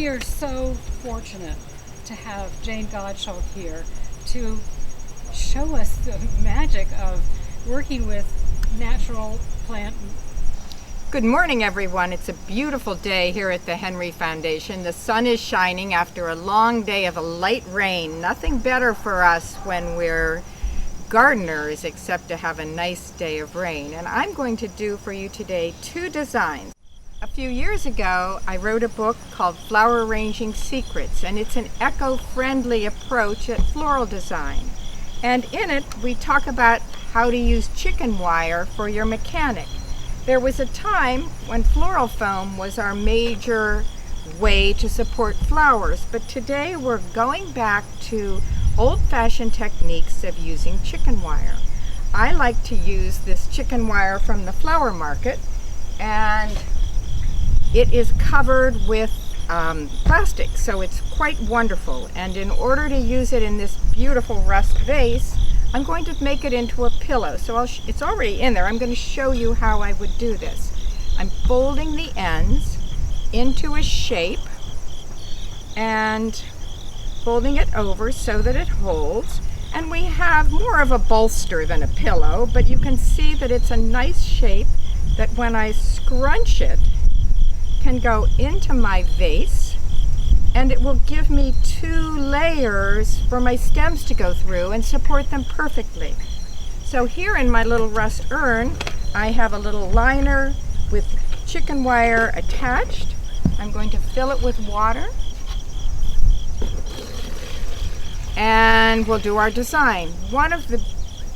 We are so fortunate to have Jane Godshalk here to show us the magic of working with natural plant. Good morning, everyone. It's a beautiful day here at the Henry Foundation. The sun is shining after a long day of a light rain. Nothing better for us when we're gardeners except to have a nice day of rain. And I'm going to do for you today 2 designs. A few years ago, I wrote a book called Flower Arranging Secrets, and it's an eco-friendly approach at floral design. And in it, we talk about how to use chicken wire for your mechanic. There was a time when floral foam was our major way to support flowers, but today we're going back to old-fashioned techniques of using chicken wire. I like to use this chicken wire from the flower market, and it is covered with plastic, so it's quite wonderful. And in order to use it in this beautiful rust vase, I'm going to make it into a pillow. So it's already in there. I'm going to show you how I would do this. I'm folding the ends into a shape and folding it over so that it holds. And we have more of a bolster than a pillow, but you can see that it's a nice shape that when I scrunch it, can go into my vase, and it will give me 2 layers for my stems to go through and support them perfectly. So here in my little rust urn, I have a little liner with chicken wire attached. I'm going to fill it with water, and we'll do our design. One of the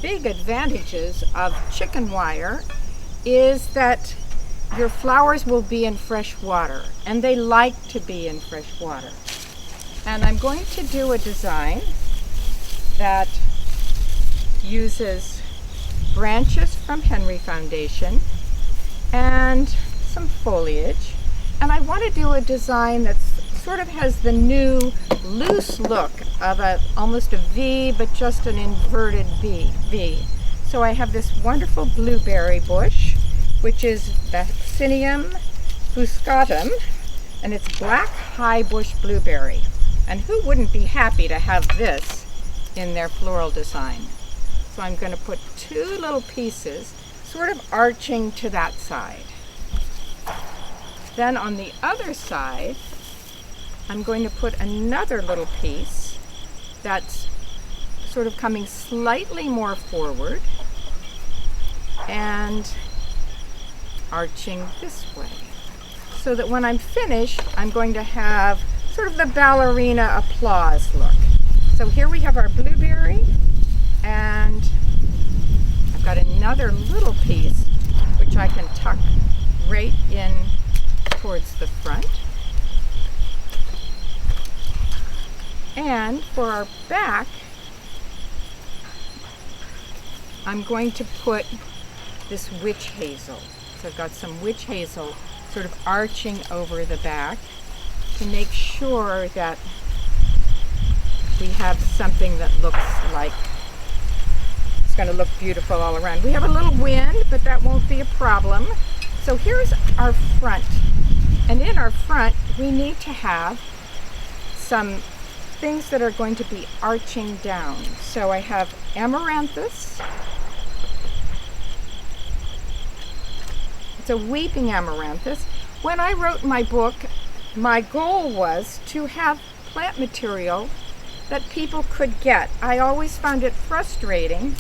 big advantages of chicken wire is that your flowers will be in fresh water, and they like to be in fresh water. And I'm going to do a design that uses branches from Henry Foundation and some foliage. And I want to do a design that sort of has the new loose look of almost a V, but just an inverted V. So I have this wonderful blueberry bush, which is Vaccinium fuscatum, and it's black high bush blueberry. And who wouldn't be happy to have this in their floral design? So I'm going to put 2 little pieces sort of arching to that side. Then on the other side, I'm going to put another little piece that's sort of coming slightly more forward and arching this way, so that when I'm finished, I'm going to have sort of the ballerina applause look. So here we have our blueberry, and I've got another little piece which I can tuck right in towards the front. And for our back, I'm going to put this witch hazel. So I've got some witch hazel sort of arching over the back to make sure that we have something that looks like it's going to look beautiful all around. We have a little wind, but that won't be a problem. So here's our front. And in our front, we need to have some things that are going to be arching down. So I have amaranthus. It's a weeping amaranthus. When I wrote my book, my goal was to have plant material that people could get. I always found it frustrating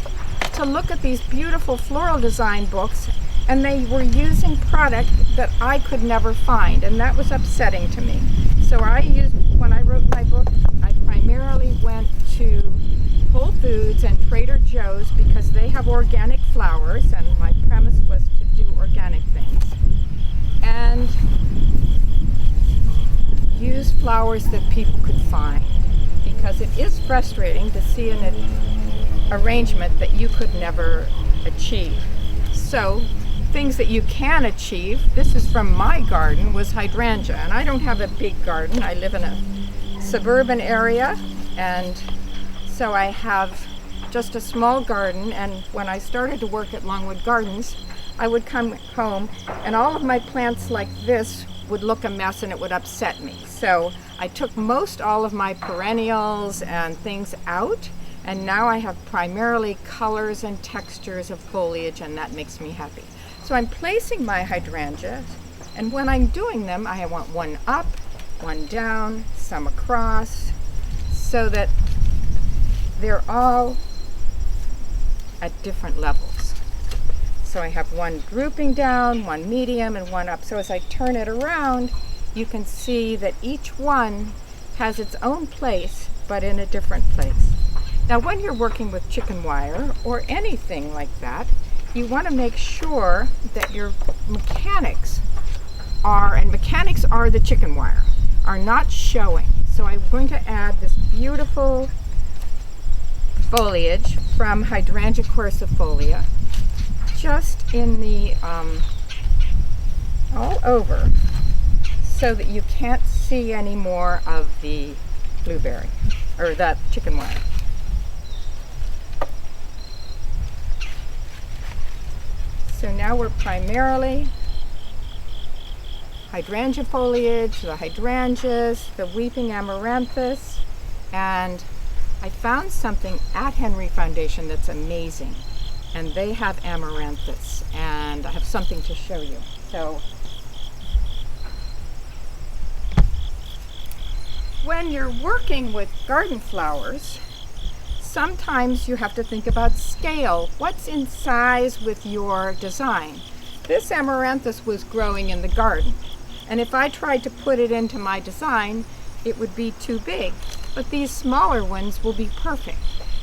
to look at these beautiful floral design books and they were using product that I could never find, and that was upsetting to me. So when I wrote my book, I primarily went to Whole Foods and Trader Joe's because they have organic flowers, and my premise was to do organic things, and use flowers that people could find, because it is frustrating to see an arrangement that you could never achieve. So things that you can achieve, this is from my garden, was hydrangea, and I don't have a big garden. I live in a suburban area, and so I have just a small garden, and when I started to work at Longwood Gardens, I would come home and all of my plants like this would look a mess and it would upset me. So I took most all of my perennials and things out, and now I have primarily colors and textures of foliage, and that makes me happy. So I'm placing my hydrangeas, and when I'm doing them, I want one up, one down, some across, so that they're all at different levels. So I have one drooping down, one medium, and one up. So as I turn it around, you can see that each one has its own place, but in a different place. Now, when you're working with chicken wire or anything like that, you want to make sure that your mechanics are, and mechanics are the chicken wire, are not showing. So I'm going to add this beautiful foliage from Hydrangea quercifolia just in the all over, so that you can't see any more of the blueberry or that chicken wire. So now we're primarily hydrangea foliage, the hydrangeas, the weeping amaranthus, and I found something at Henry Foundation that's amazing, and they have amaranthus, and I have something to show you. So when you're working with garden flowers, sometimes you have to think about scale. What's in size with your design? This amaranthus was growing in the garden, and if I tried to put it into my design, it would be too big. But these smaller ones will be perfect.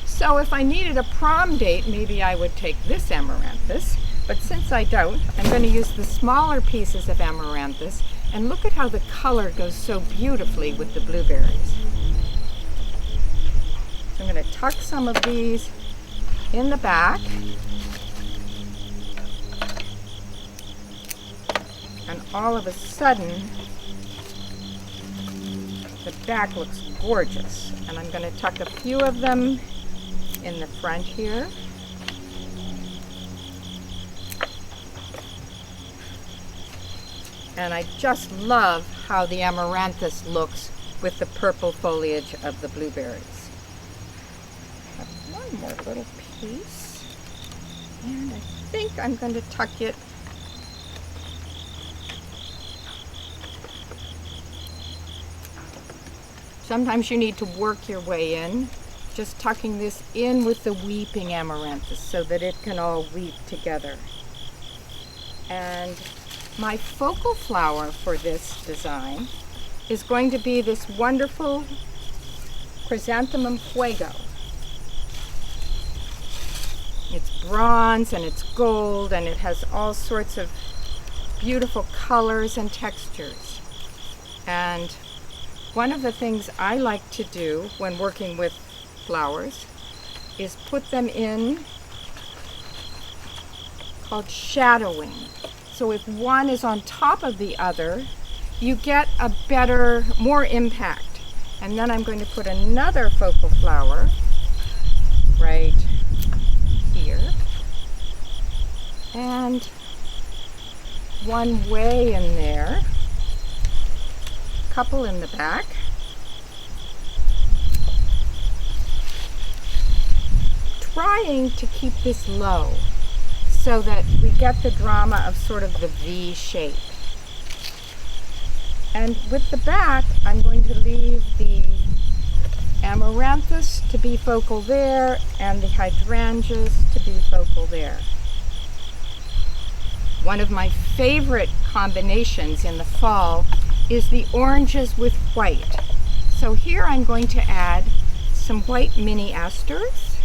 So if I needed a prom date, maybe I would take this amaranthus, but since I don't, I'm going to use the smaller pieces of amaranthus, and look at how the color goes so beautifully with the blueberries. So I'm going to tuck some of these in the back, and all of a sudden the back looks gorgeous. And I'm going to tuck a few of them in the front here. And I just love how the amaranthus looks with the purple foliage of the blueberries. I have one more little piece, and I think I'm going to tuck it Sometimes you need to work your way in, just tucking this in with the weeping amaranthus so that it can all weep together. And my focal flower for this design is going to be this wonderful Chrysanthemum Fuego. It's bronze and it's gold, and it has all sorts of beautiful colors and textures. And one of the things I like to do when working with flowers is put them in called shadowing. So if one is on top of the other, you get a better, more impact. And then I'm going to put another focal flower right here, and one way in there, couple in the back, trying to keep this low so that we get the drama of sort of the V shape. And with the back, I'm going to leave the amaranthus to be focal there and the hydrangeas to be focal there. One of my favorite combinations in the fall is the oranges with white. So here I'm going to add some white mini asters,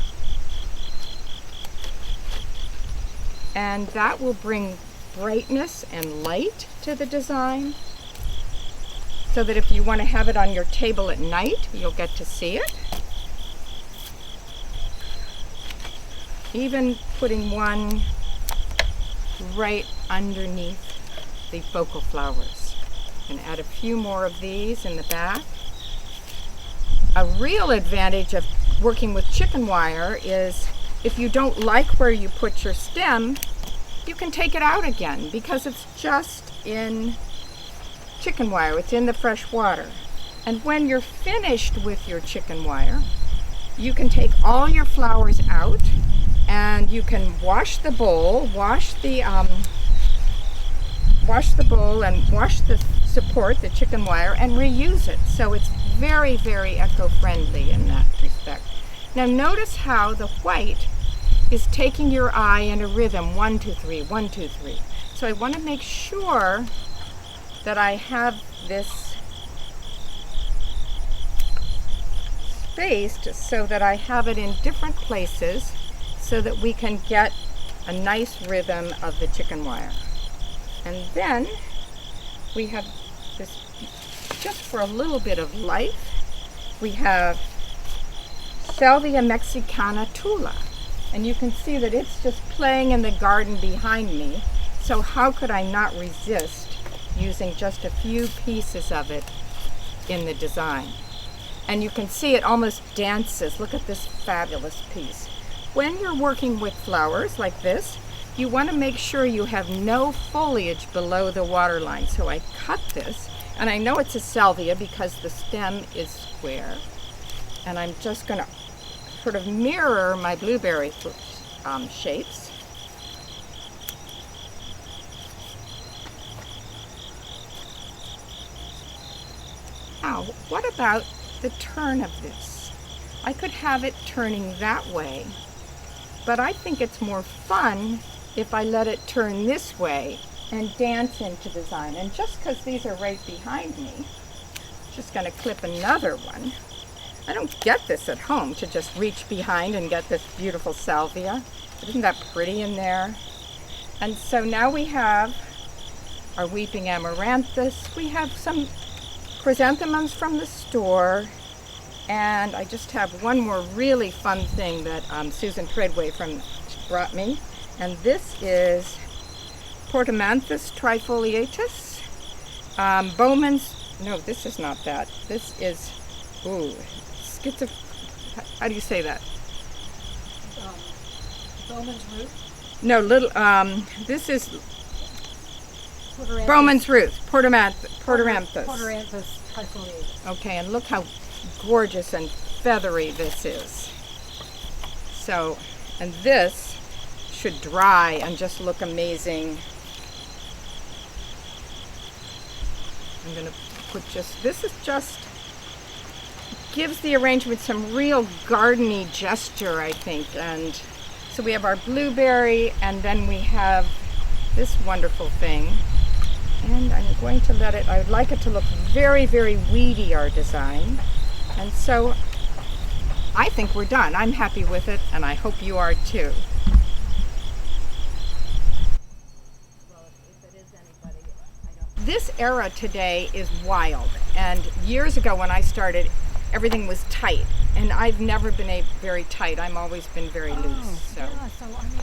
and that will bring brightness and light to the design, so that if you want to have it on your table at night, you'll get to see it. Even putting one right underneath the focal flowers. And add a few more of these in the back. A real advantage of working with chicken wire is if you don't like where you put your stem, you can take it out again because it's just in chicken wire. It's in the fresh water. And when you're finished with your chicken wire, you can take all your flowers out and you can wash the bowl, wash the bowl and wash the support, the chicken wire, and reuse it. So it's very, very eco-friendly in that respect. Now notice how the white is taking your eye in a rhythm, 1, 2, 3, 1, 2, 3. So I want to make sure that I have this spaced so that I have it in different places so that we can get a nice rhythm of the chicken wire. And then we have this, just for a little bit of life, we have Salvia mexicana tula. And you can see that it's just playing in the garden behind me. So how could I not resist using just a few pieces of it in the design? And you can see it almost dances. Look at this fabulous piece. When you're working with flowers like this, you want to make sure you have no foliage below the water line. So I cut this, and I know it's a salvia because the stem is square. And I'm just going to sort of mirror my blueberry shapes. Now, what about the turn of this? I could have it turning that way, but I think it's more fun if I let it turn this way and dance into design. And just because these are right behind me, I'm just going to clip another one. I don't get this at home to just reach behind and get this beautiful salvia. Isn't that pretty in there? And so now we have our weeping amaranthus. We have some chrysanthemums from the store. And I just have one more really fun thing that Susan Treadway brought me. And this is Portamanthus trifoliatus. Bowman's, no, this is not that. This is, how do you say that? Bowman's root. No, this is Porteranthus. Bowman's root, Portamanthus. Porteranthus trifoliatus. Okay, and look how gorgeous and feathery this is. So, and this should dry and just look amazing. I'm going to put this is just, gives the arrangement some real gardeny gesture, I think. And so we have our blueberry, and then we have this wonderful thing. And I'm going to let it, I would like it to look very, very weedy, our design. And so I think we're done. I'm happy with it, and I hope you are too. This era today is wild, and years ago when I started, everything was tight, and I've never been very tight. I've always been very loose. So. Yeah, so I mean,